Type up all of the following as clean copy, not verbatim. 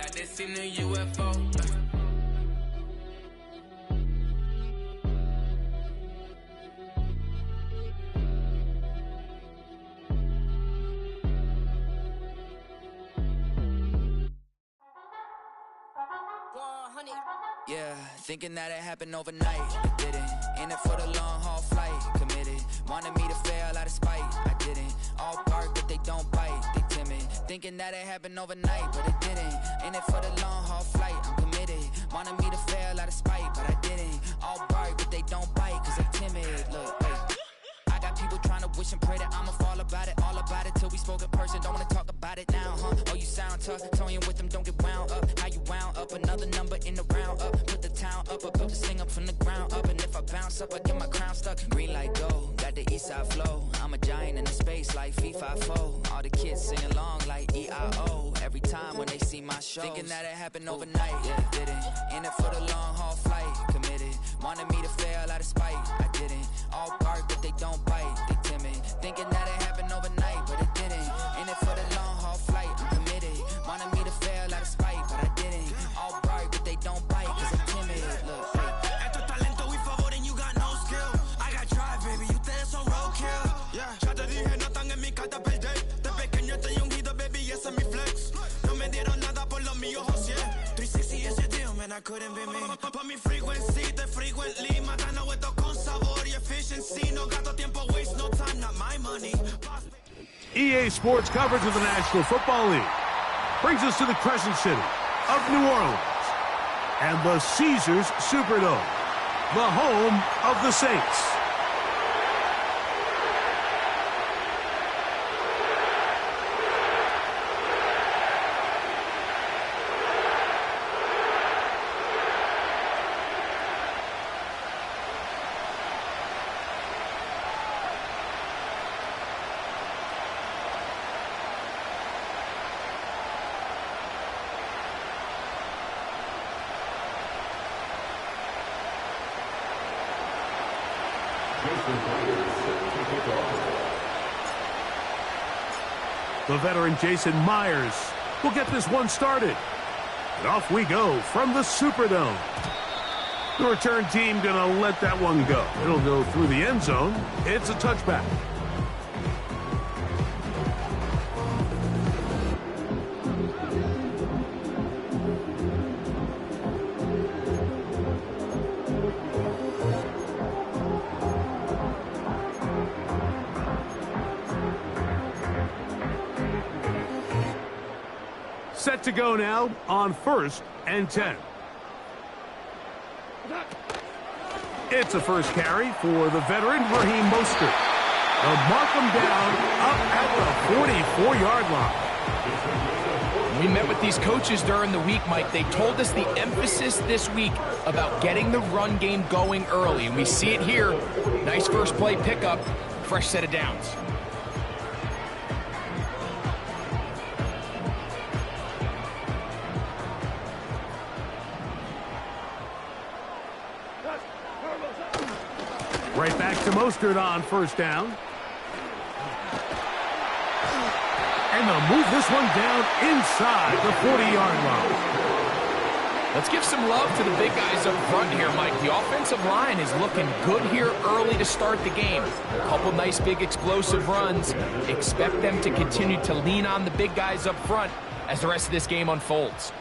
like they seen a UFO. Yeah, thinking that it happened overnight, it didn't. In it for the long haul flight, committed. Wanted me to fail out of spite, I didn't. All bark but they don't bite, they timid. Thinking that it happened overnight, but it didn't. In it for the long haul flight, I'm committed. Wanted me to fail out of spite, but I didn't. All bark but they don't bite, cause they timid. Look, hey. I got people trying to wish and pray that I'ma fall about it, all about it till we spoke in person. Don't wanna talk about it now, huh? Oh, you sound tough, toying with them, don't get wound up. How you wound up? Another number in the round up. Put the town up, I built this thing up from the ground up. And if I bounce up, I get my crown stuck. Green light go, got the east side flow. I'm a giant in the space like FIFA4. All the kids sing along like EIO. Every time when they see my show, thinking that it happened overnight, yeah, didn't. In it for the long haul flight, committed. Wanted me to fail out of spite, I didn't. All bark but they don't bite, they timid. Thinking that it happened overnight, but it didn't. In it for the long haul flight, I'm committed. Wanted me to fail out of spite, but I didn't. All bark but they don't bite, cause I'm timid. Look, Esto es talento y favor and you got no skill. I got drive, baby, ustedes son roadkill. Yeah, ya te dije, no están en mi carta perder. De pequeño estoy ungido, baby, ese es mi flex. No me dieron nada por lo mío, José. 360 is your deal, man, I couldn't be me. Pa' mi frequency, te frequently. Matando esto con sabor y efficiency. No gasto tiempo, waste no time, not my money. EA Sports coverage of the National Football League brings us to the Crescent City of New Orleans and the Caesars Superdome, the home of the Saints. The veteran Jason Myers will get this one started. And off we go from the Superdome. The return team gonna let that one go. It'll go through the end zone. It's a touchback. Set to go now on 1st and 10. It's a first carry for the veteran Raheem Mostert. They'll mark him down up at the 44-yard line. We met with these coaches during the week, Mike. They told us the emphasis this week about getting the run game going early, and we see it here. Nice first play pickup, fresh set of downs. Right back to Mostert on 1st down. And they'll move this one down inside the 40-yard line. Let's give some love to the big guys up front here, Mike. The offensive line is looking good here early to start the game. A couple nice big explosive runs. Expect them to continue to lean on the big guys up front as the rest of this game unfolds.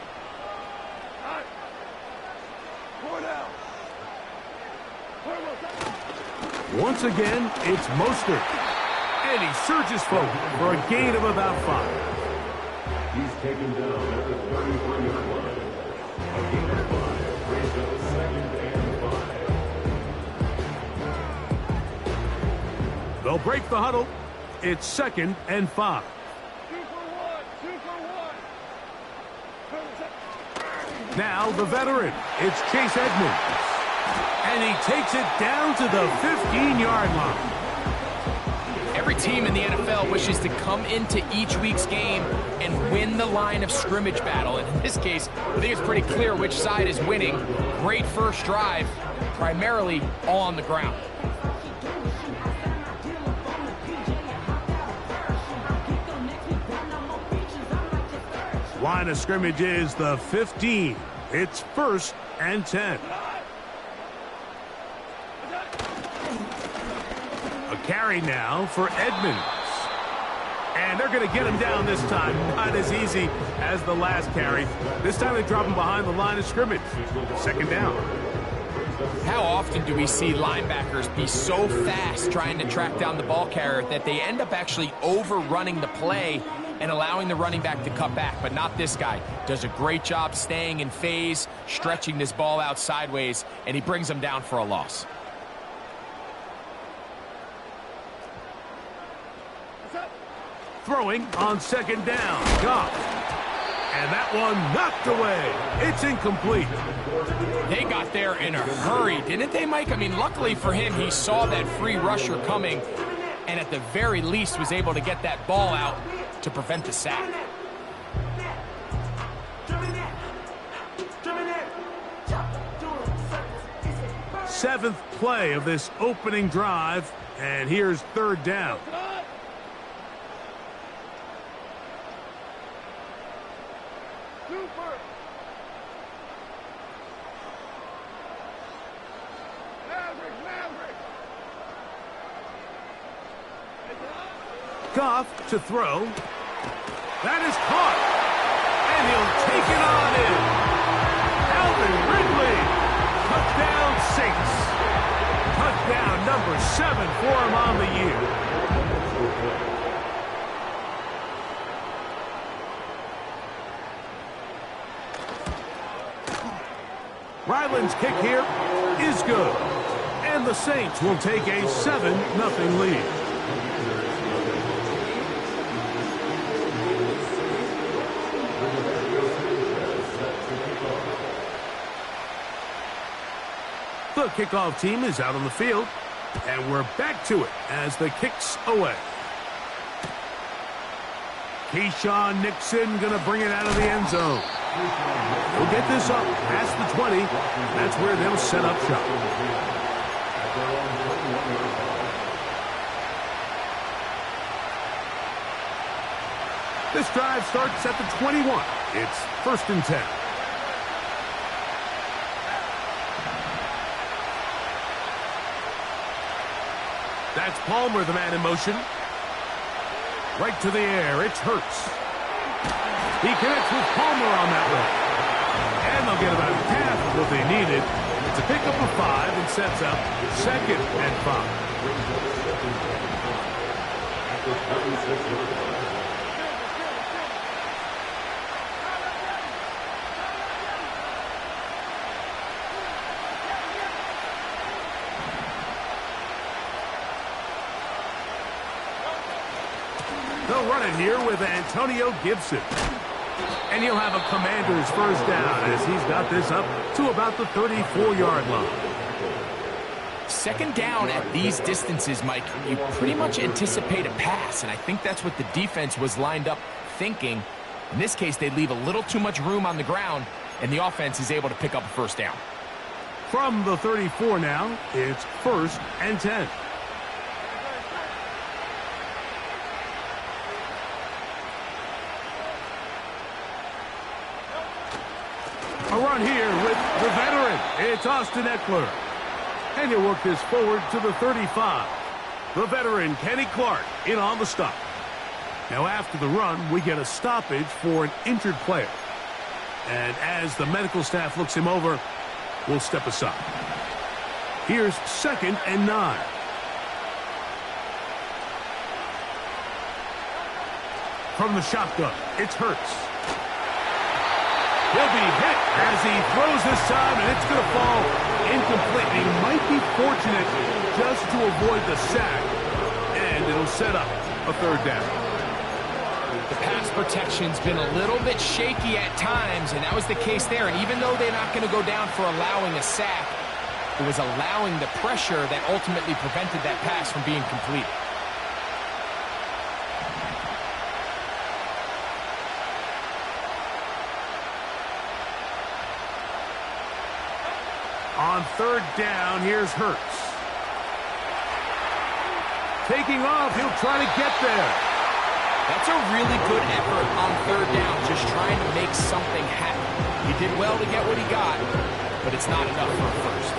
Once again, it's Mostert. And he surges forward for a gain of about 5. He's taken down at the 33-yard line. A gain of 5 brings up 2nd and 5. They'll break the huddle. It's 2nd and 5. 2 for 1. Now the veteran. It's Chase Edmonds. And he takes it down to the 15-yard line. Every team in the NFL wishes to come into each week's game and win the line of scrimmage battle. And in this case, I think it's pretty clear which side is winning. Great first drive, primarily all on the ground. Line of scrimmage is the 15. It's 1st and 10. A carry now for Edmonds. And they're going to get him down this time. Not as easy as the last carry. This time they drop him behind the line of scrimmage. 2nd down. How often do we see linebackers be so fast trying to track down the ball carrier that they end up actually overrunning the play and allowing the running back to cut back? But not this guy. Does a great job staying in phase, stretching this ball out sideways, and he brings him down for a loss. Throwing on 2nd down. Goff. And that one knocked away. It's incomplete. They got there in a hurry, didn't they, Mike? I mean, luckily for him, he saw that free rusher coming and at the very least was able to get that ball out to prevent the sack. Seventh play of this opening drive, and here's 3rd down. Goff to throw. That is caught. And he'll take it on in. Calvin Ridley. Touchdown Saints. Touchdown number 7 for him on the year. Ryland's kick here is good. And the Saints will take a 7-0 lead. The kickoff team is out on the field, and we're back to it as the kick's away. Keyshawn Nixon going to bring it out of the end zone. We'll get this up past the 20. That's where they'll set up shop. This drive starts at the 21. It's 1st and 10. That's Palmer, the man in motion. Right to the air. It's Hurts. He connects with Palmer on that one. And they'll get about half of what they needed. It's a pickup of 5 and sets up 2nd and 5. They'll run it here with Antonio Gibson. And he'll have a Commander's 1st down as he's got this up to about the 34-yard line. 2nd down at these distances, Mike, you pretty much anticipate a pass, and I think that's what the defense was lined up thinking. In this case, they leave a little too much room on the ground, and the offense is able to pick up a 1st down. From the 34 now, it's 1st and 10. A run here with the veteran. It's Austin Eckler. And he'll work this forward to the 35. The veteran, Kenny Clark, in on the stop. Now after the run, we get a stoppage for an injured player. And as the medical staff looks him over, we'll step aside. Here's 2nd and 9. From the shotgun, it's Hurts. He'll be hit as he throws this time, and it's going to fall incomplete. He might be fortunate just to avoid the sack, and it'll set up a 3rd down. The pass protection's been a little bit shaky at times, and that was the case there. And even though they're not going to go down for allowing a sack, it was allowing the pressure that ultimately prevented that pass from being complete. On 3rd down, here's Hurts. Taking off, he'll try to get there. That's a really good effort on third down, just trying to make something happen. He did well to get what he got, but it's not enough for a first.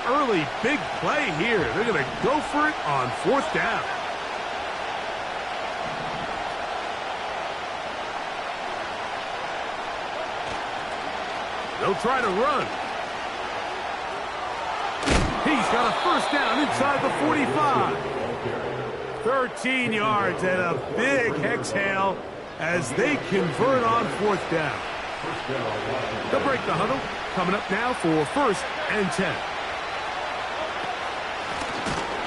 Early big play here. They're going to go for it on fourth down. They'll try to run. He's got a first down inside the 45. 13 yards and a big exhale as they convert on fourth down. They'll break the huddle. Coming up now for first and 10.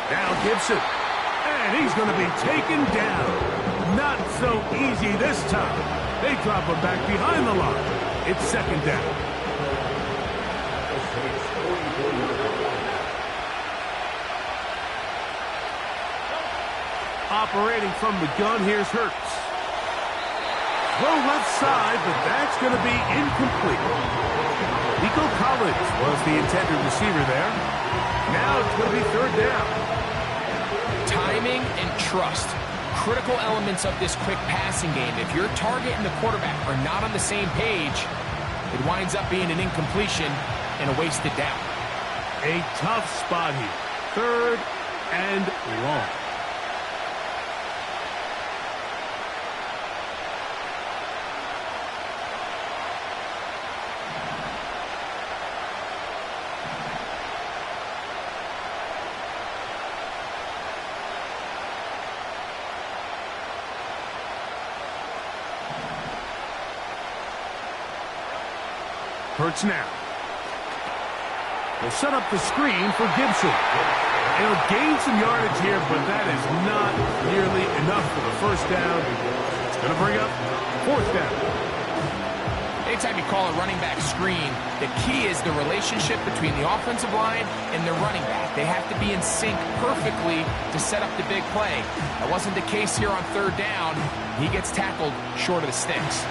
Now Gibson. And he's going to be taken down. Not so easy this time. They drop him back behind the line. It's second down. Operating from the gun, here's Hurts. Throw left side, but that's going to be incomplete. Nico Collins was the intended receiver there. Now it's going to be third down. Timing and trust, critical elements of this quick passing game. If your target and the quarterback are not on the same page, it winds up being an incompletion and a wasted down. A tough spot here. Third and long. Hurts now. They'll set up the screen for Gibson. He'll gain some yardage here, but that is not nearly enough for the first down. It's going to bring up fourth down. Anytime you call a running back screen, the key is the relationship between the offensive line and the running back. They have to be in sync perfectly to set up the big play. That wasn't the case here on third down. He gets tackled short of the sticks.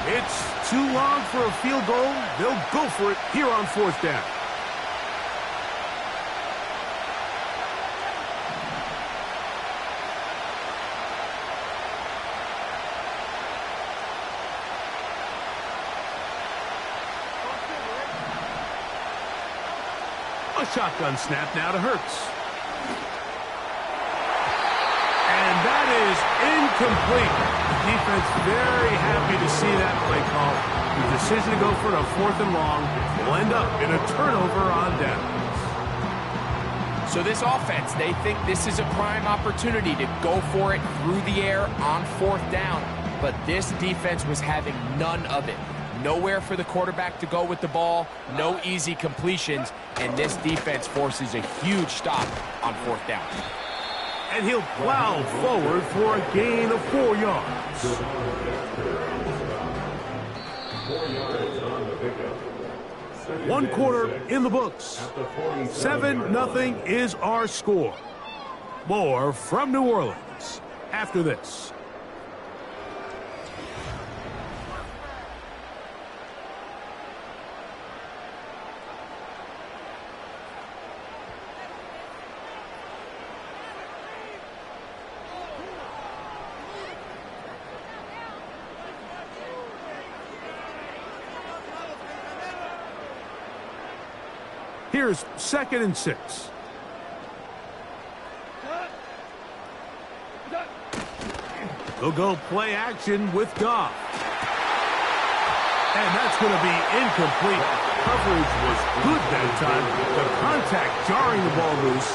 It's too long for a field goal. They'll go for it here on fourth down. A shotgun snap now to Hurts. And that is incomplete. Defense very happy to see that play call. The decision to go for it on fourth and long will end up in a turnover on downs. So this offense, they think this is a prime opportunity to go for it through the air on fourth down. But this defense was having none of it. Nowhere for the quarterback to go with the ball, no easy completions, and this defense forces a huge stop on fourth down. And he'll plow forward for a gain of 4 yards. 4 yards on the pickup. 1 quarter in the books. 7-0 is our score. More from New Orleans after this. Here's 2nd and 6. They'll go play action with Goff. And that's going to be incomplete. Coverage was good that time. The contact jarring the ball loose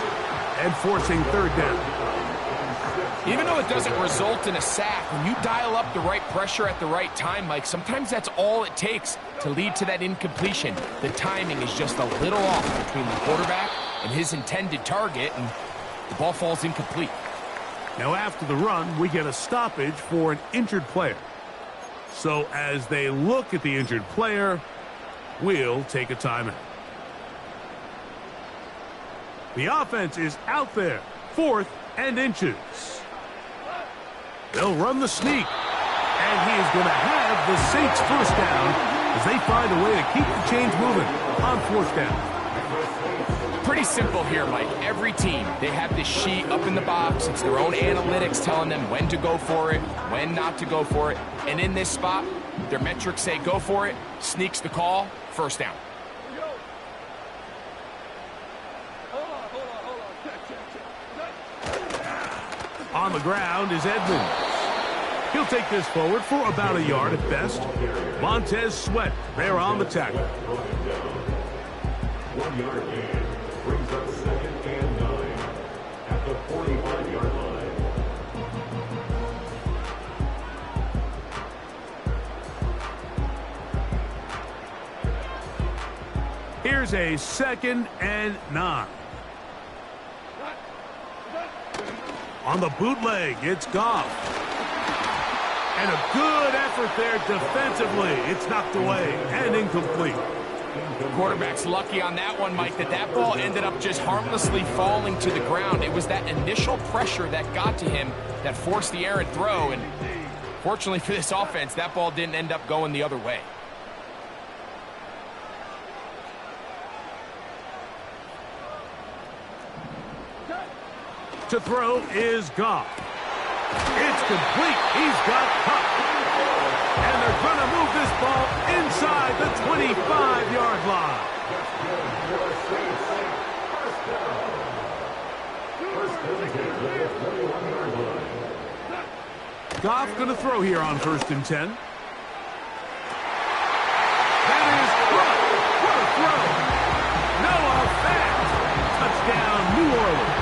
and forcing third down. Even though it doesn't result in a sack, when you dial up the right pressure at the right time, Mike, sometimes that's all it takes to lead to that incompletion. The timing is just a little off between the quarterback and his intended target, and the ball falls incomplete. Now after the run, we get a stoppage for an injured player. So as they look at the injured player, we'll take a timeout. The offense is out there 4th and inches. They'll run the sneak. And he is going to have the Saints first down as they find a way to keep the chains moving on 4th down. Pretty simple here, Mike. Every team, they have this sheet up in the box. It's their own analytics telling them when to go for it, when not to go for it. And in this spot, their metrics say go for it, sneaks the call, first down. On the ground is Edmonds. He'll take this forward for about a yard at best. Montez Sweat there on the tackle. 1 yard gain brings up 2nd and 9 at the 45-yard line. Here's a 2nd and 9. On the bootleg, it's Goff. And a good effort there defensively. It's knocked away and incomplete. The quarterback's lucky on that one, Mike, that ball ended up just harmlessly falling to the ground. It was that initial pressure that got to him that forced the errant throw. And fortunately for this offense, that ball didn't end up going the other way. To throw is Goff. It's complete. He's got Kupp. And they're going to move this ball inside the 25-yard line. Goff going to throw here on 1st and 10. That is Kupp. What a throw. Noah Fant. Touchdown, New Orleans.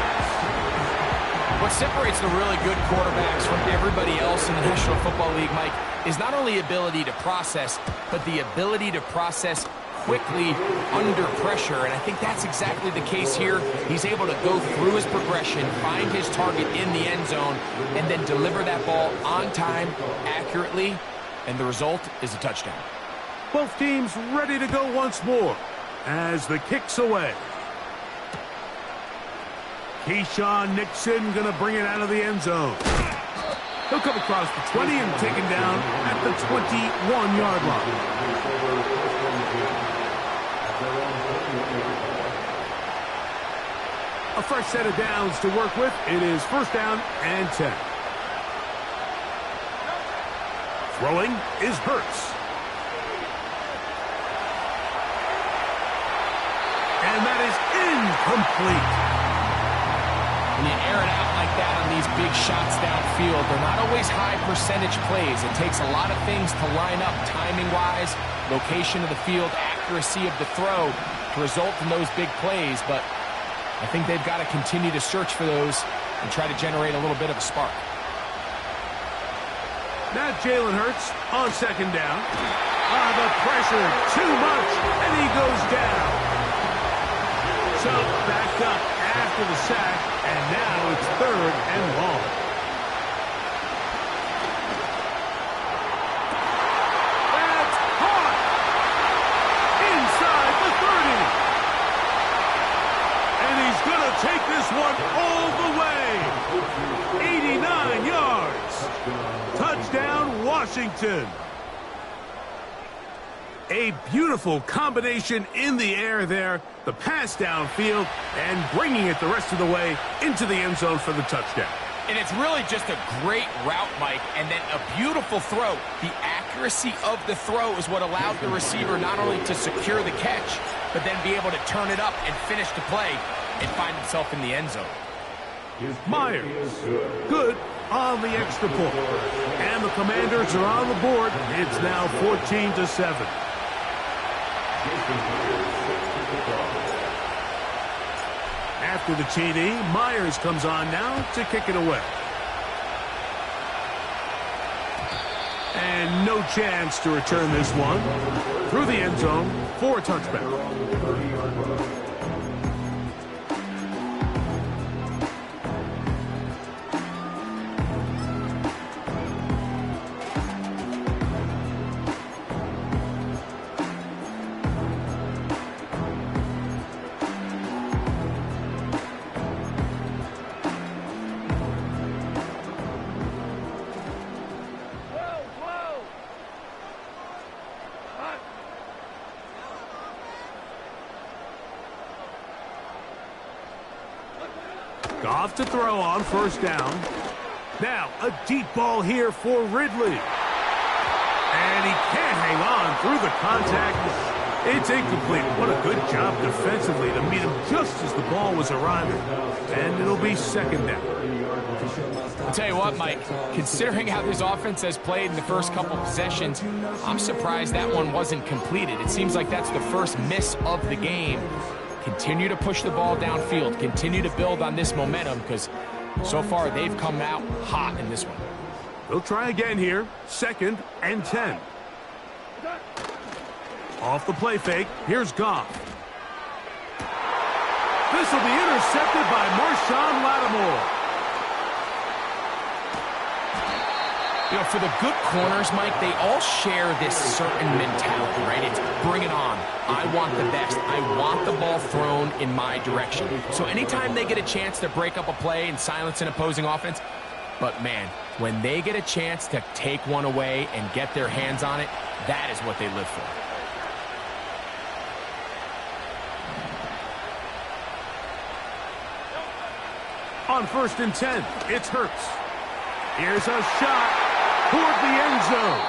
What separates the really good quarterbacks from everybody else in the National Football League, Mike, is not only ability to process, but the ability to process quickly under pressure. And I think that's exactly the case here. He's able to go through his progression, find his target in the end zone, and then deliver that ball on time, accurately, and the result is a touchdown. Both teams ready to go once more as the kick's away. Keyshawn Nixon going to bring it out of the end zone. He'll come across the 20 and taken down at the 21-yard line. A fresh set of downs to work with. It is 1st down and 10. Throwing is Hurts. And that is incomplete. When you air it out like that on these big shots downfield, they're not always high percentage plays. It takes a lot of things to line up timing-wise, location of the field, accuracy of the throw to result in those big plays. But I think they've got to continue to search for those and try to generate a little bit of a spark. Now Jalen Hurts on 2nd down. The pressure, too much, and he goes down. So backed up after the sack, and now it's 3rd and long. That's caught inside the 30. And he's going to take this one all the way. 89 yards. Touchdown, Washington. A beautiful combination in the air there. The pass downfield and bringing it the rest of the way into the end zone for the touchdown. And it's really just a great route, Mike, and then a beautiful throw. The accuracy of the throw is what allowed the receiver not only to secure the catch, but then be able to turn it up and finish the play and find himself in the end zone. Myers, good on the extra point. And the Commanders are on the board. It's now 14-7. After the TD, Myers comes on now to kick it away. And no chance to return this one through the end zone for a touchback. Goff to throw on first down. Now, a deep ball here for Ridley. And he can't hang on through the contact. It's incomplete. What a good job defensively to meet him just as the ball was arriving. And it'll be second down. I'll tell you what, Mike, considering how this offense has played in the first couple possessions, I'm surprised that one wasn't completed. It seems like that's the first miss of the game. Continue to push the ball downfield. Continue to build on this momentum because so far they've come out hot in this one. They'll try again here. 2nd and 10. Off the play fake, here's Goff. This will be intercepted by Marshawn Lattimore. You know, for the good corners, Mike, they all share this certain mentality, right? It's bring it on. I want the best. I want the ball thrown in my direction. So anytime they get a chance to break up a play and silence an opposing offense, but man, when they get a chance to take one away and get their hands on it, that is what they live for. On 1st and 10, it's Hurts. Here's a shot toward the end zone.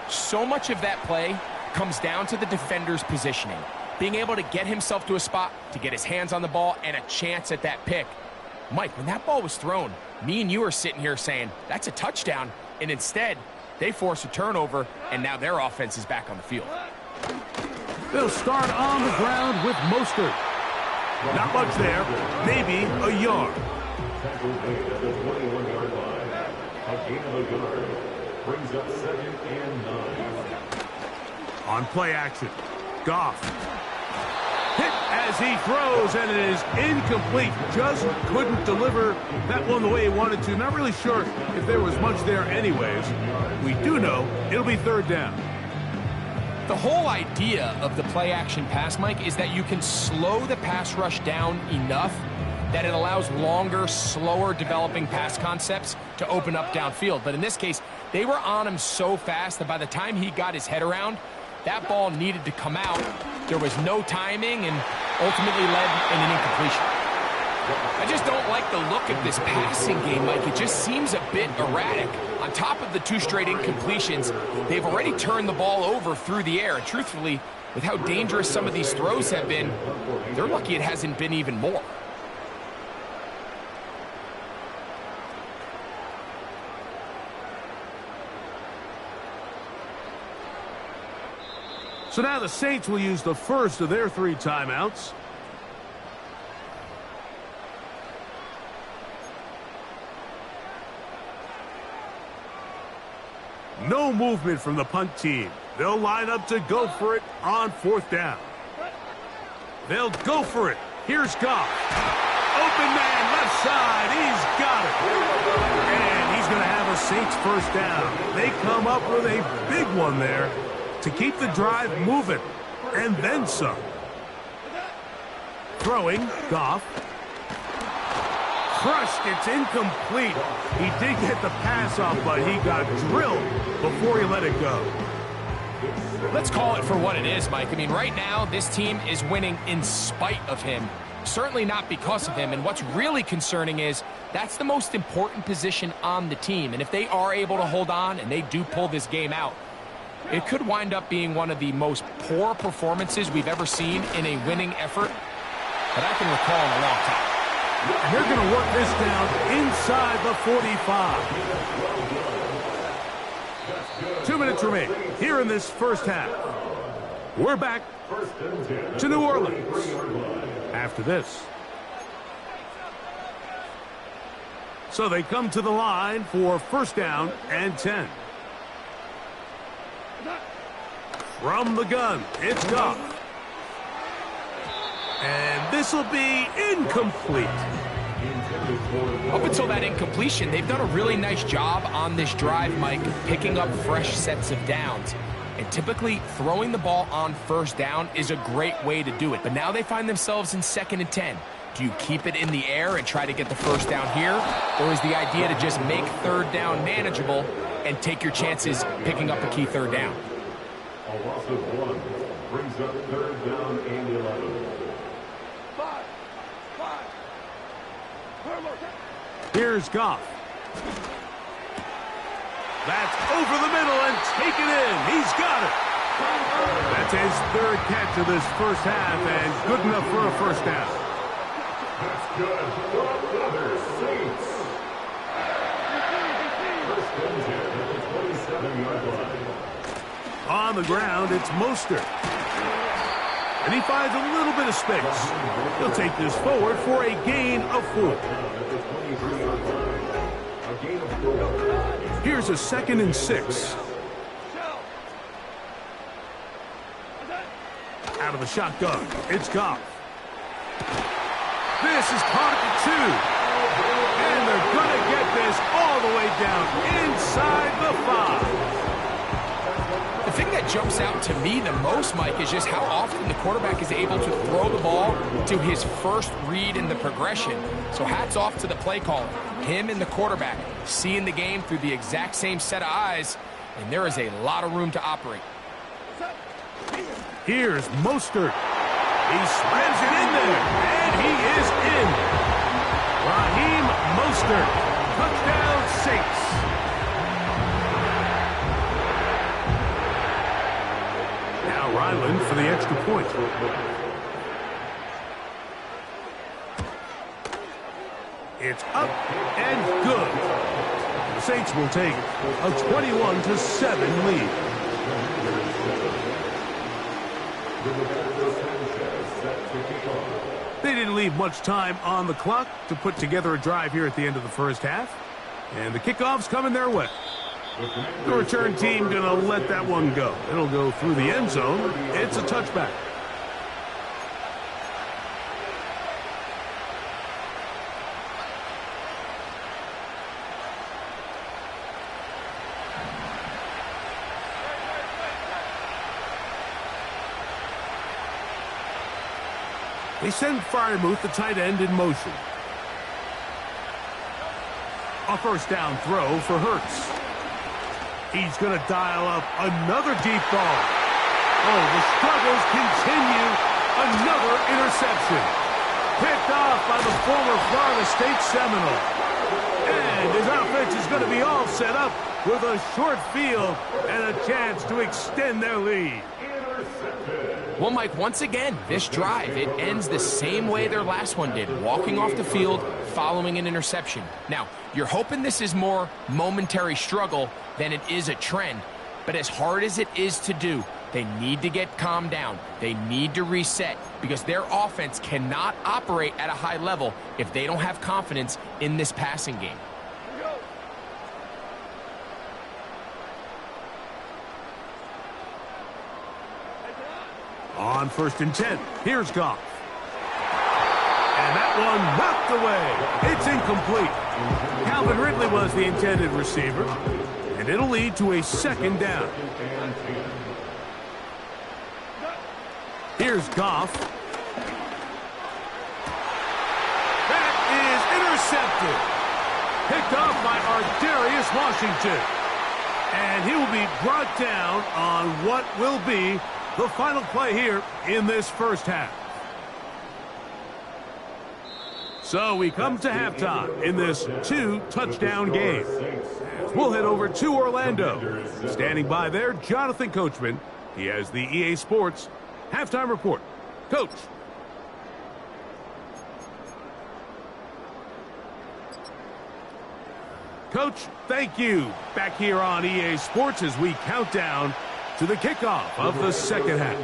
So much of that play comes down to the defender's positioning. Being able to get himself to a spot, to get his hands on the ball, and a chance at that pick. Mike, when that ball was thrown, me and you are sitting here saying, that's a touchdown. And instead, they force a turnover, and now their offense is back on the field. They'll start on the ground with Mostert. Not much there, maybe a yard. Tackle made at the 21-yard line. A gain of a yard. Brings up 2nd and 9. On play action, Goff. Hit as he throws, and it is incomplete. Just couldn't deliver that one the way he wanted to. Not really sure if there was much there anyways. We do know it'll be 3rd down. The whole idea of the play-action pass, Mike, is that you can slow the pass rush down enough that it allows longer, slower developing pass concepts to open up downfield. But in this case, they were on him so fast that by the time he got his head around, that ball needed to come out. There was no timing and ultimately led in an incompletion. I just don't like the look of this passing game, Mike. It just seems a bit erratic. On top of the 2 straight incompletions, they've already turned the ball over through the air. And truthfully, with how dangerous some of these throws have been, they're lucky it hasn't been even more. So now the Saints will use the first of their 3 timeouts. No movement from the punt team. They'll line up to go for it on 4th down. They'll go for it. Here's Goff. Open man, left side. He's got it. And he's going to have a Saints first down. They come up with a big one there to keep the drive moving. And then some. Throwing, Goff. Crushed, it's incomplete. He did get the pass off, but he got drilled before he let it go. Let's call it for what it is, Mike. I mean, right now, this team is winning in spite of him. Certainly not because of him. And what's really concerning is that's the most important position on the team. And if they are able to hold on and they do pull this game out, it could wind up being one of the most poor performances we've ever seen in a winning effort that I can recall in a long time. And they're going to work this down inside the 45. 2 minutes remain here in this first half. We're back to New Orleans after this. So they come to the line for 1st down and 10. From the gun, it's Goff. And this will be incomplete. Up until that incompletion, they've done a really nice job on this drive, Mike, picking up fresh sets of downs. And typically, throwing the ball on 1st down is a great way to do it. But now they find themselves in 2nd and 10. Do you keep it in the air and try to get the 1st down here? Or is the idea to just make 3rd down manageable and take your chances picking up a key 3rd down? A loss of 1 brings up 3rd down and 11. Here's Goff. That's over the middle and taken in. He's got it. That's his third catch of this first half and good enough for a first down. That's good. Another Saints. First and 10 at the 27-yard line. On the ground, it's Mostert. And he finds a little bit of space. He'll take this forward for a gain of 4. Here's a 2nd and 6. Out of the shotgun, it's Goff. This is caught at the 2. And they're going to get this all the way down inside the 5. The thing that jumps out to me the most, Mike, is just how often the quarterback is able to throw the ball to his first read in the progression. So hats off to the play caller. Him and the quarterback seeing the game through the exact same set of eyes, and there is a lot of room to operate. Here's Mostert. He slams it in there, and he is in. Raheem Mostert. Touchdown, Saints. Now Ryland for the extra point. It's up and good. The Saints will take a 21-7 lead. They didn't leave much time on the clock to put together a drive here at the end of the first half. And the kickoff's coming their way. The return team going to let that one go. It'll go through the end zone. It's a touchback. They send Freiermuth, the tight end, in motion. A first down throw for Hurts. He's going to dial up another deep ball. Oh, the struggles continue. Another interception. Picked off by the former Florida State Seminole. And his offense is going to be all set up with a short field and a chance to extend their lead. Well, Mike, once again, this drive, it ends the same way their last one did, walking off the field following an interception. Now, you're hoping this is more momentary struggle than it is a trend, but as hard as it is to do, they need to get calmed down. They need to reset because their offense cannot operate at a high level if they don't have confidence in this passing game. On 1st and 10, here's Goff. And that one knocked away. It's incomplete. Calvin Ridley was the intended receiver, and it'll lead to a 2nd down. Here's Goff. That is intercepted. Picked off by Ardarius Washington. And he will be brought down on what will be the final play here in this first half. So we come to halftime in this 2-touchdown game. We'll head over to Orlando. Standing by there, Jonathan Coachman. He has the EA Sports halftime report. Coach. Coach, thank you. Back here on EA Sports as we count down to the kickoff of the second half.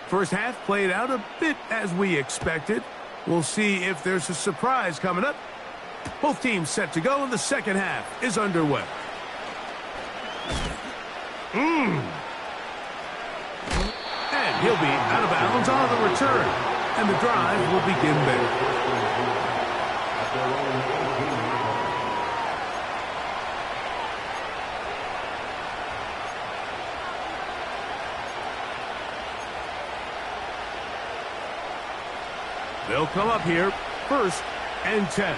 First half played out a bit as we expected. We'll see if there's a surprise coming up. Both teams set to go, and the second half is underway. And he'll be out of bounds on the return, and the drive will begin there. They'll come up here, 1st and 10.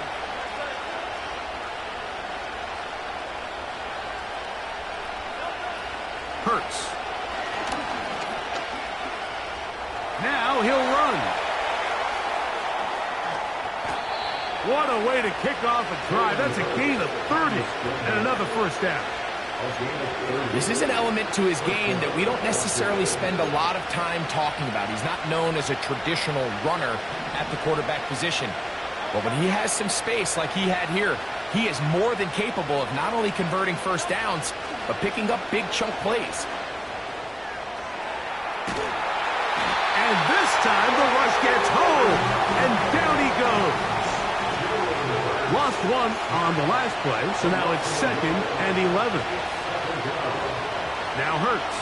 Hurts. Now he'll run. What a way to kick off a drive. That's a gain of 30 and another first down. This is an element to his game that we don't necessarily spend a lot of time talking about. He's not known as a traditional runner at the quarterback position. But when he has some space like he had here, he is more than capable of not only converting first downs, but picking up big chunk plays. And this time the rush gets home, and down he goes. Lost one on the last play, so now it's 2nd and 11. Now Hurts.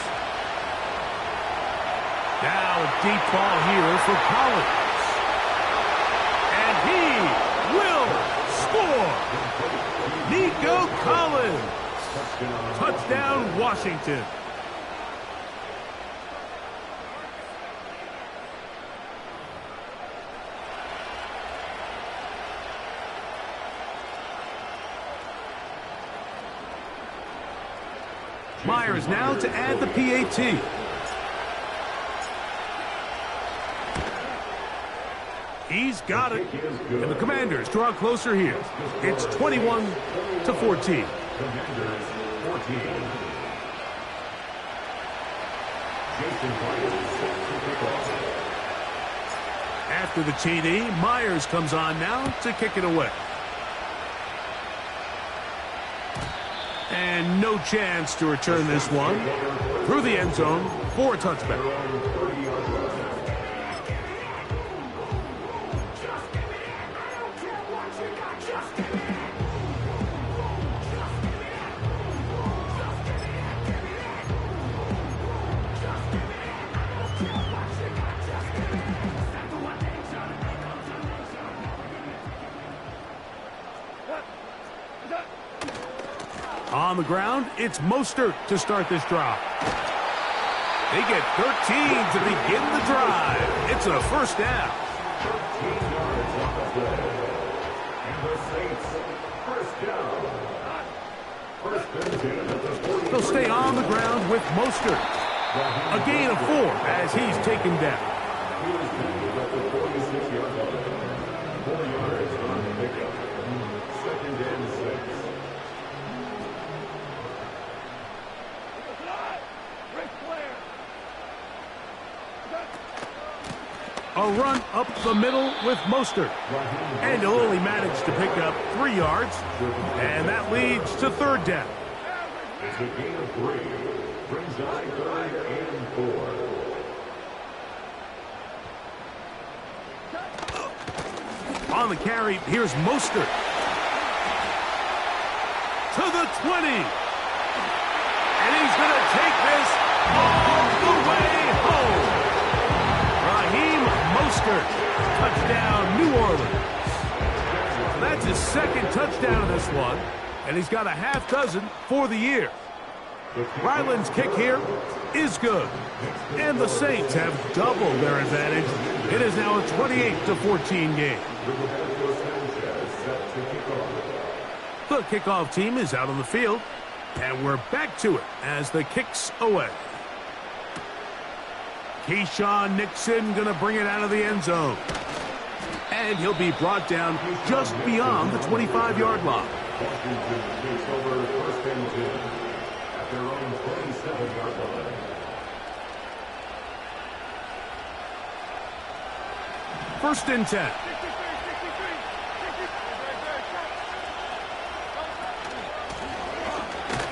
Now a deep ball here for Collins. And he will score. Nico Collins. Touchdown, Washington. Myers now to add the PAT. He's got it. And the Commanders draw closer here. It's 21-14. Commanders 14. Jason Myers set to kick off. After the TD, Myers comes on now to kick it away. And no chance to return this one through the end zone for a touchback. On the ground, it's Mostert to start this drive. They get 13 to begin the drive. It's a first down. 13 yards on the play. And the Saints, first down. First and 10 at the 40. They'll stay on the ground with Mostert. A gain of 4 as he's taken down. He was tackled at the 46-yard line. 4 yards on the pickup. 2nd and 6. A run up the middle with Mostert. And he'll only manage to pick up 3 yards. And that leads to 3rd down. It's a gain of 3. Brings us 3rd and 4. On the carry, here's Mostert. To the 20. And he's going to take this all the way home. Raheem Mostert, touchdown, New Orleans. That's his 2nd touchdown in this one, and he's got a half dozen for the year. Ryland's kick here is good, and the Saints have doubled their advantage. It is now a 28-14 game. The kickoff team is out on the field, and we're back to it as the kick's away. Keyshawn Nixon going to bring it out of the end zone. And he'll be brought down just beyond the 25-yard line. Washington takes over 1st and 10 at their own 27-yard line. First and 10.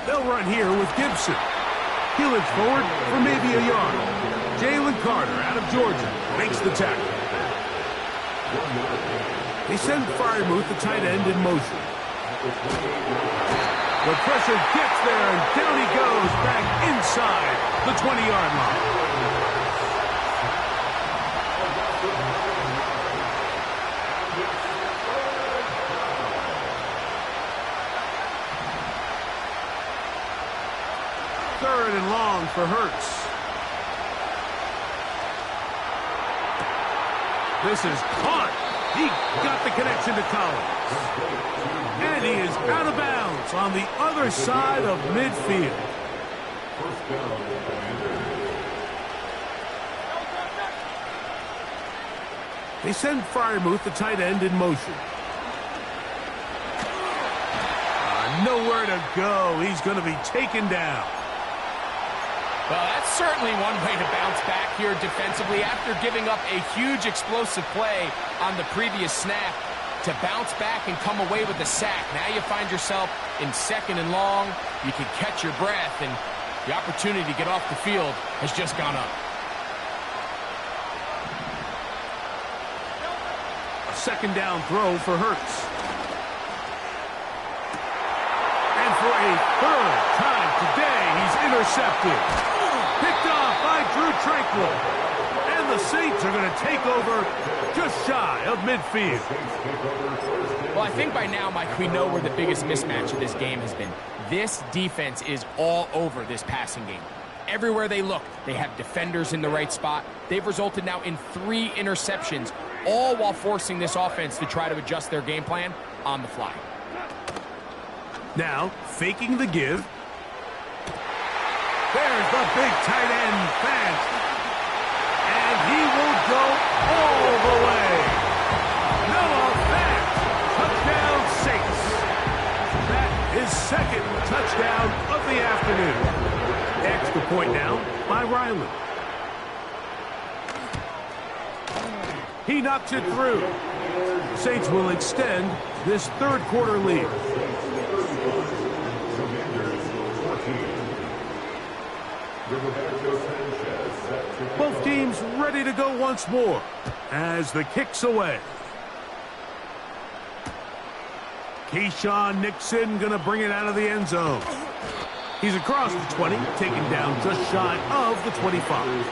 They'll run here with Gibson. He looks forward for maybe a yard. Jalen Carter out of Georgia makes the tackle. They send Freiermuth, the tight end, in motion. The pressure gets there, and down he goes back inside the 20-yard line. Third and long for Hurts. This is caught. He got the connection to Collins. And he is out of bounds on the other side of midfield. First down, They send Freiermuth, the tight end, in motion. nowhere to go. He's going to be taken down. Well, that's certainly one way to bounce back here defensively after giving up a huge explosive play on the previous snap. To bounce back and come away with a sack. Now you find yourself in 2nd and long. You can catch your breath, and the opportunity to get off the field has just gone up. A 2nd down throw for Hurts. And for a 3rd time today, he's intercepted. Picked off by Drew Tranquill. And the Saints are going to take over just shy of midfield. Well, I think by now, Mike, we know where the biggest mismatch of this game has been. This defense is all over this passing game. Everywhere they look, they have defenders in the right spot. They've resulted now in 3 interceptions, all while forcing this offense to try to adjust their game plan on the fly. Now, faking the give. There's the big tight end pass. And he will go all the way. Noah Fant, touchdown Saints. That is 2nd touchdown of the afternoon. Extra point now by Ryland. He knocks it through. Saints will extend this 3rd quarter lead. Both teams ready to go once more as the kick's away. Keyshawn Nixon going to bring it out of the end zone. He's across the 20, taken down just shy of the 25.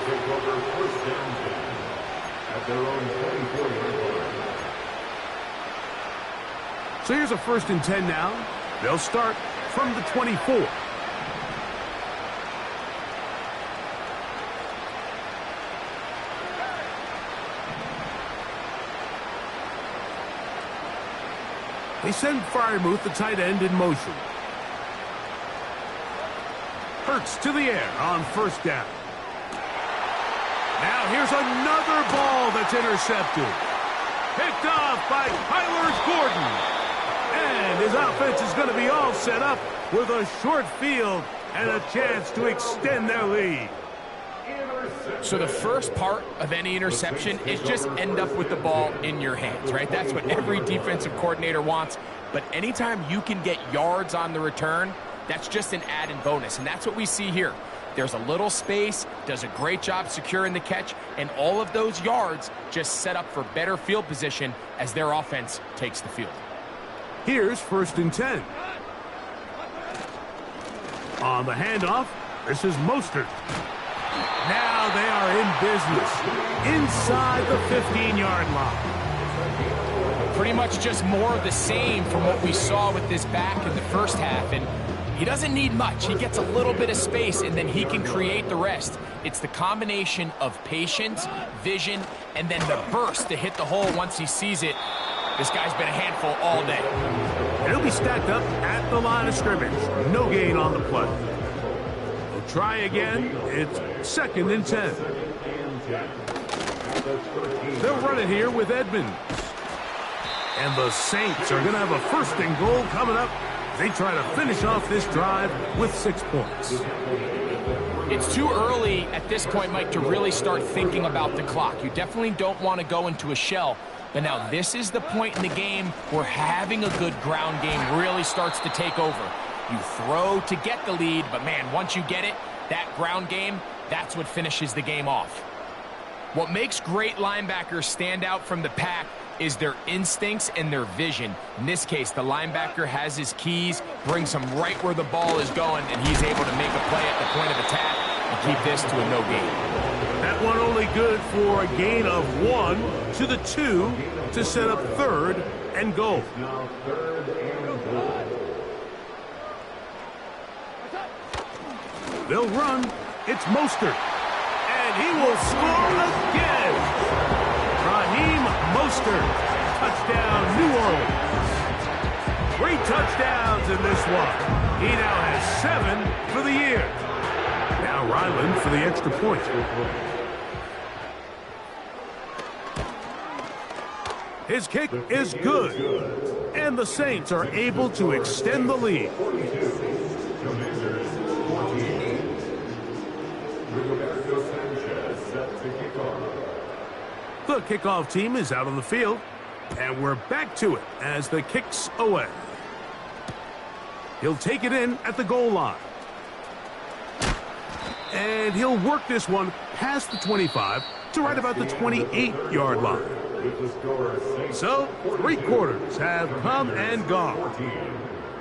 So here's a 1st and 10 now. They'll start from the 24. They send Freiermuth, the tight end, in motion. Hurts to the air on 1st down. Now here's another ball that's intercepted. Picked off by Kyler Gordon. And his offense is going to be all set up with a short field and a chance to extend their lead. So the first part of any interception is just end up with the ball in your hands, right? That's what every defensive coordinator wants. But anytime you can get yards on the return, that's just an added bonus. And that's what we see here. There's a little space, does a great job securing the catch, and all of those yards just set up for better field position as their offense takes the field. Here's 1st and 10. On the handoff, this is Mostert. Now they are in business inside the 15-yard line. Pretty much just more of the same from what we saw with this back in the first half. And he doesn't need much. He gets a little bit of space, and then he can create the rest. It's the combination of patience, vision, and then the burst to hit the hole once he sees it. This guy's been a handful all day. And he'll be stacked up at the line of scrimmage. No gain on the play. We'll try again. It's 2nd and 10. They'll run it here with Edmonds. And the Saints are going to have a 1st and goal coming up. They try to finish off this drive with 6 points. It's too early at this point, Mike, to really start thinking about the clock. You definitely don't want to go into a shell. But now this is the point in the game where having a good ground game really starts to take over. You throw to get the lead, but man, once you get it, that ground game, that's what finishes the game off. What makes great linebackers stand out from the pack is their instincts and their vision. In this case, the linebacker has his keys, brings him right where the ball is going, and he's able to make a play at the point of attack and keep this to a no gain. That one only good for a gain of 1 to the 2 to set up 3rd and goal. Now 3rd and goal. They'll run. It's Mostert. And he will score again. Raheem Mostert. Touchdown, New Orleans. 3 touchdowns in this one. He now has 7 for the year. Now Ryland for the extra point. His kick is good. And the Saints are able to extend the lead. Commanders 14. Rigoberto Sanchez set to kick off. The kickoff team is out on the field, and we're back to it as the kick's away. He'll take it in at the goal line. And he'll work this one past the 25 to right about the 28-yard line. So, 3 quarters have come and gone.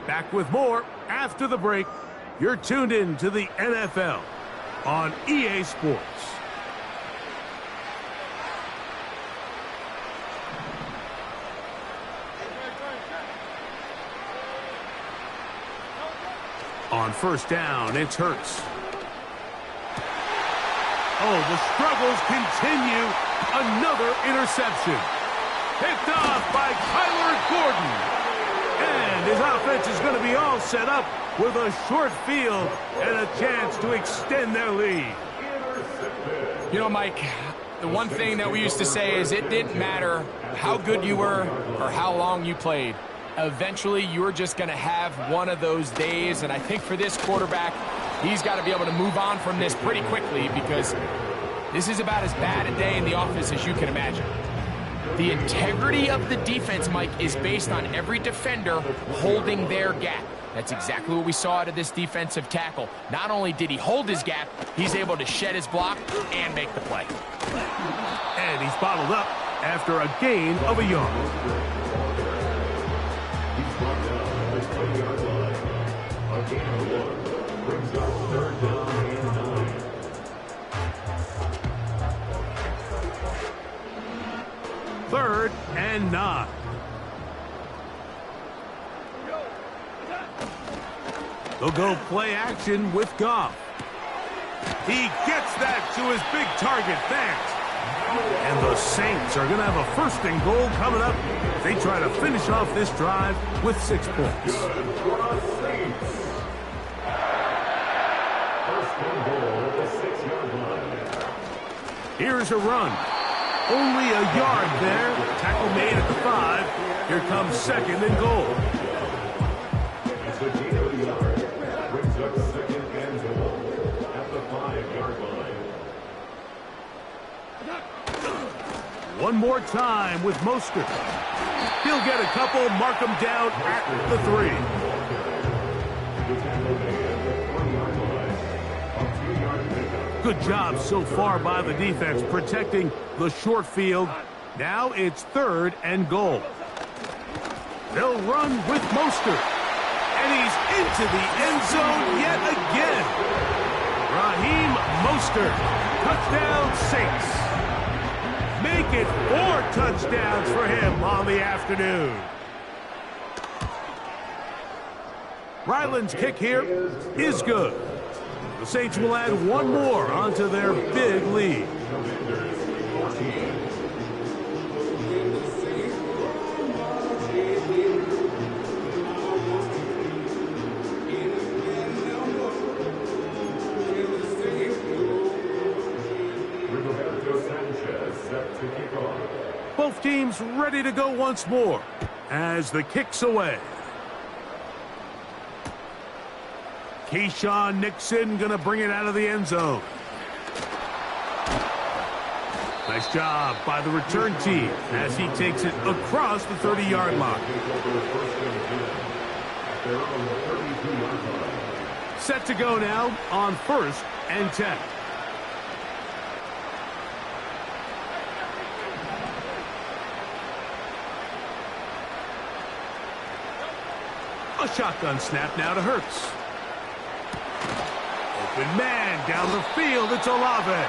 Back with more after the break. You're tuned in to the NFL on EA Sports. On first down, it's Hurts. Oh, the struggles continue. Another interception. Picked off by Kyler Gordon. And his offense is going to be all set up with a short field and a chance to extend their lead. You know, Mike, the one thing that we used to say is it didn't matter how good you were or how long you played. Eventually, you're just going to have one of those days, and I think for this quarterback, he's got to be able to move on from this pretty quickly because this is about as bad a day in the office as you can imagine. The integrity of the defense, Mike, is based on every defender holding their gap. That's exactly what we saw out of this defensive tackle. Not only did he hold his gap, he's able to shed his block and make the play. And he's bottled up after a gain of a yard. He's brought down the 20-yard line. A gain of 1 brings up 3rd down and 9. 3rd and 9. They'll go play action with Goff. He gets that to his big target. Thanks. And the Saints are going to have a 1st and goal coming up. They try to finish off this drive with 6 points. Good for the Saints. 1st and goal at the 6-yard line. Here's a run. Only a yard there. Tackle made at the 5. Here comes 2nd and goal. It's a gain of a yard. Brings up 2nd and goal at the 5-yard line. One more time with Mostert. He'll get a couple, mark him down at the 3. Good job so far by the defense protecting the short field. Now it's 3rd and goal. They'll run with Mostert. And he's into the end zone yet again. Raheem Mostert. Touchdown Saints. Make it 4 touchdowns for him on the afternoon. Ryland's kick here is good. The Saints will add 1 more onto their big lead. Both teams ready to go once more as the kick's away. Keyshawn Nixon going to bring it out of the end zone. Nice job by the return team as he takes it across the 30-yard line. Set to go now on 1st and 10. A shotgun snap now to Hurts. Open man down the field. It's Olave.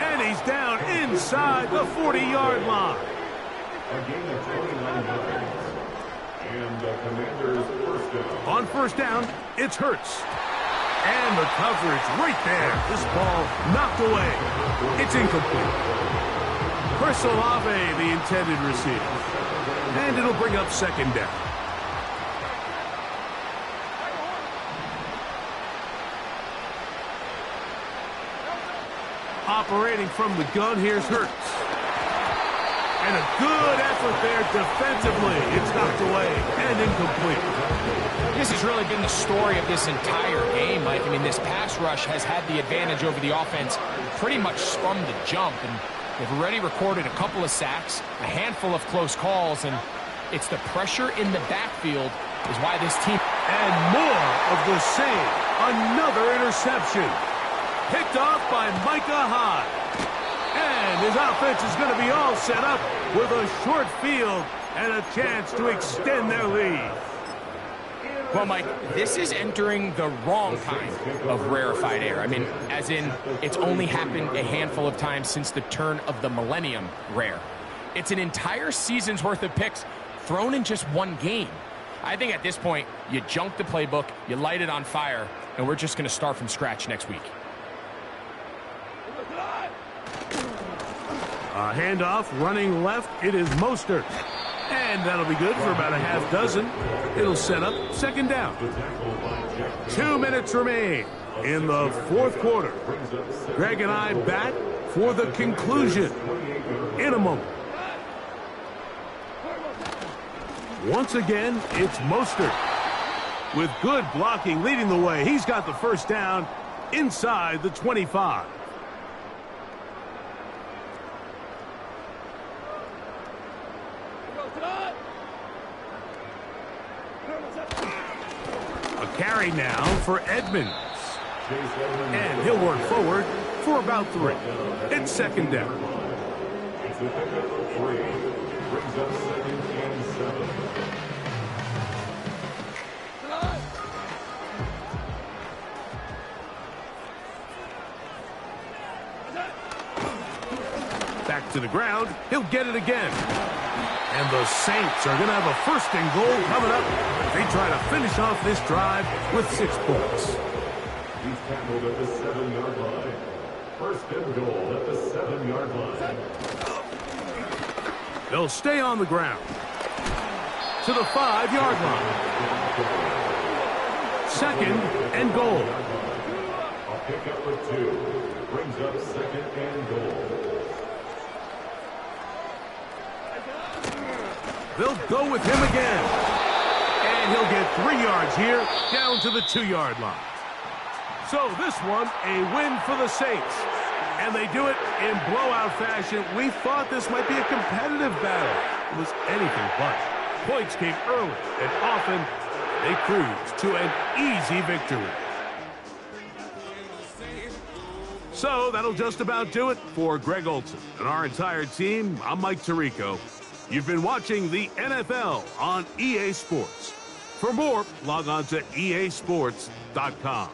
And he's down inside the 40-yard line. A gain of 29 yards. And the Commanders' 1st down. On 1st down, it's Hurts. And the coverage right there. This ball knocked away. It's incomplete. Chris Olave, the intended receiver. And it'll bring up 2nd down. Operating from the gun, here's Hurts. And a good effort there defensively. It's knocked away and incomplete. This has really been the story of this entire game, Mike. I mean, this pass rush has had the advantage over the offense pretty much from the jump. And they've already recorded a couple of sacks, a handful of close calls, and it's the pressure in the backfield is why this team... And more of the same. Another interception. Picked off by Micah Hyde. And his offense is going to be all set up with a short field and a chance to extend their lead. Well, Mike, this is entering the wrong kind of rarefied air. I mean, as in, it's only happened a handful of times since the turn of the millennium rare. It's an entire season's worth of picks thrown in just one game. I think at this point, you junk the playbook, you light it on fire, and we're just going to start from scratch next week. A handoff running left. It is Mostert. And that'll be good for about a half dozen. It'll set up second down. 2 minutes remain in the fourth quarter. Greg and I back for the conclusion in a moment. Once again, it's Mostert with good blocking leading the way. He's got the first down inside the 25. A carry now for Edmonds. And he'll work forward for about 3. It's second down. It's a pickup of 3. Brings up 2nd and 7. Back to the ground. He'll get it again. And the Saints are going to have a 1st and goal coming up. They try to finish off this drive with 6 points. He's tackled at the 7-yard line. 1st and goal at the 7-yard line. They'll stay on the ground. To the 5-yard line. 2nd and goal. A pickup of 2. Brings up 2nd and goal. They'll go with him again. And he'll get 3 yards here, down to the 2-yard line. So this one, a win for the Saints. And they do it in blowout fashion. We thought this might be a competitive battle. It was anything but. Points came early, and often they cruised to an easy victory. So that'll just about do it for Greg Olsen and our entire team. I'm Mike Tirico. You've been watching the NFL on EA Sports. For more, log on to easports.com.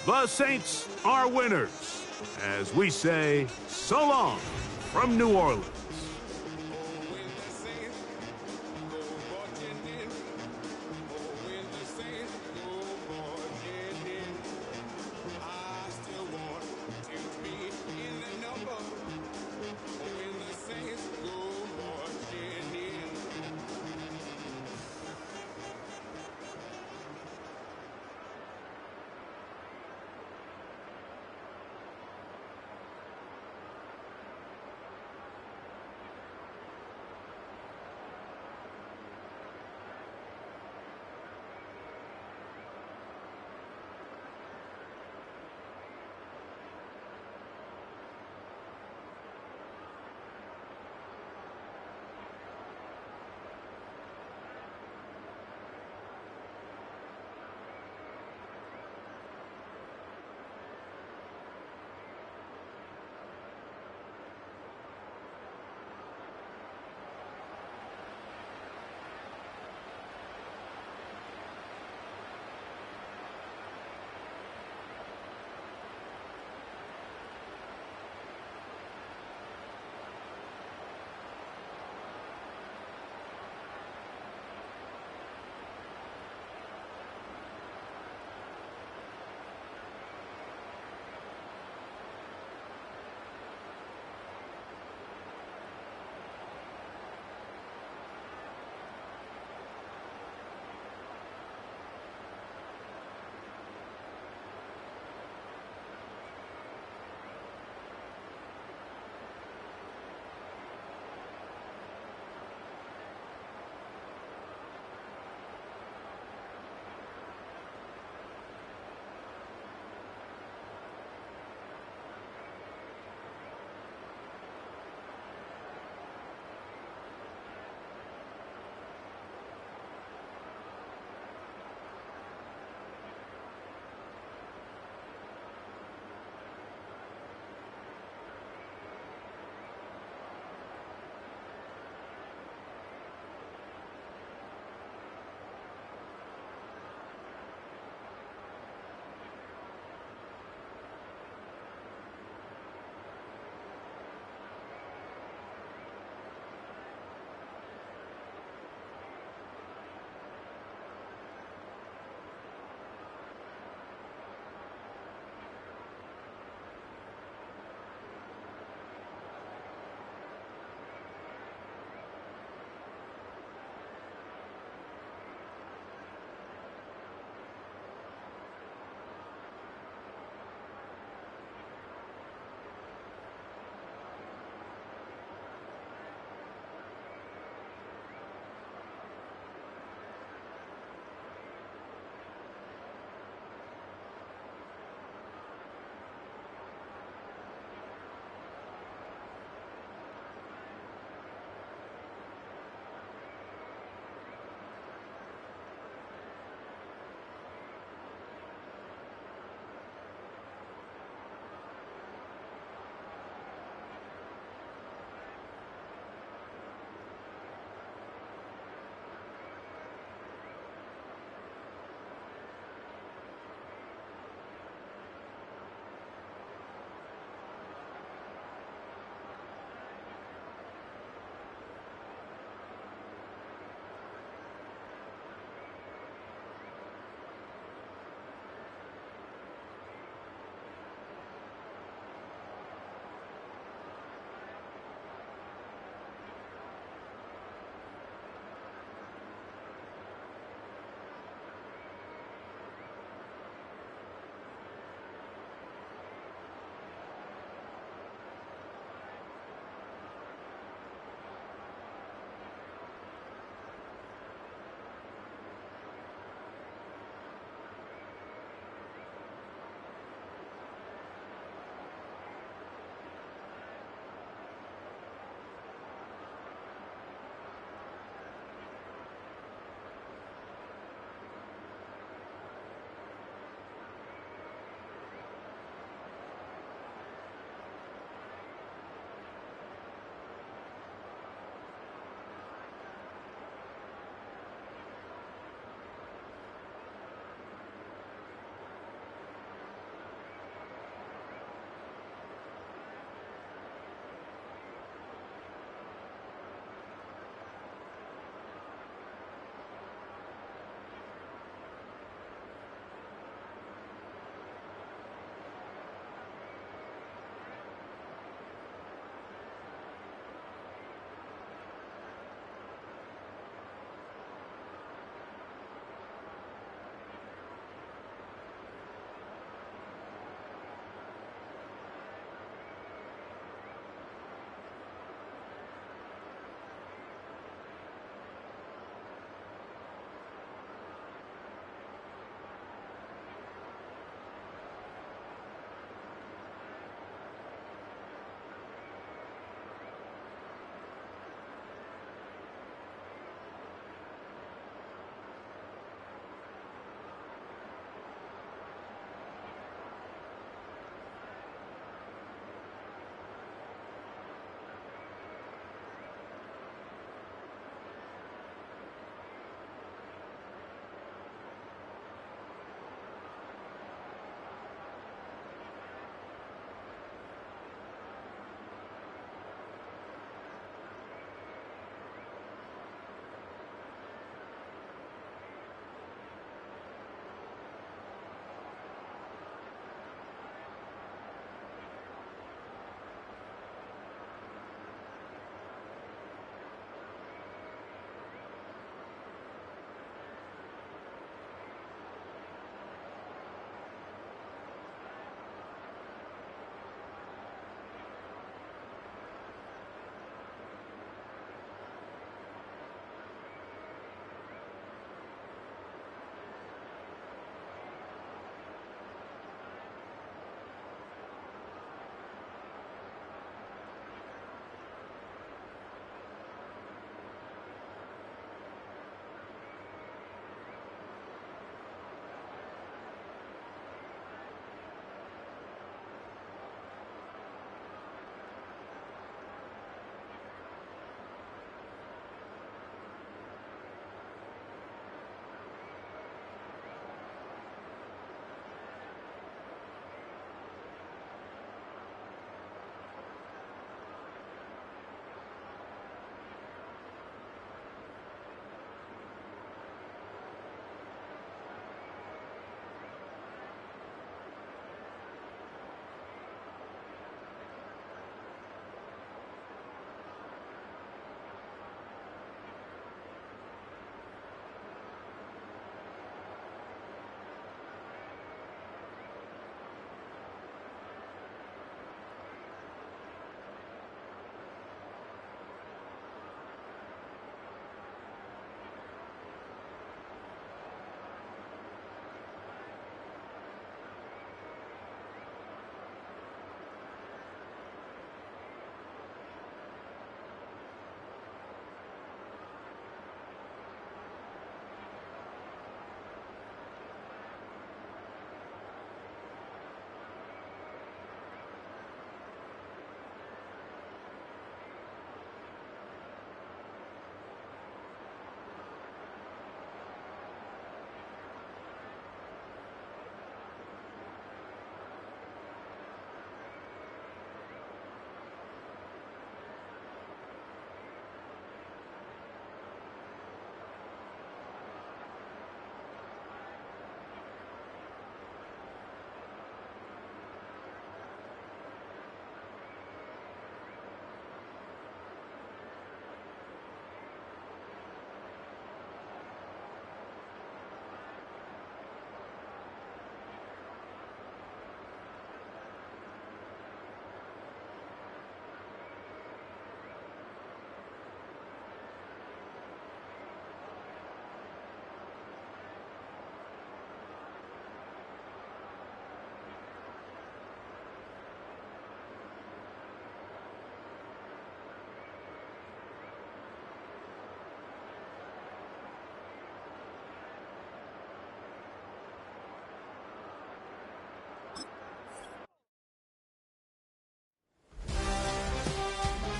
The Saints are winners, as we say so long from New Orleans.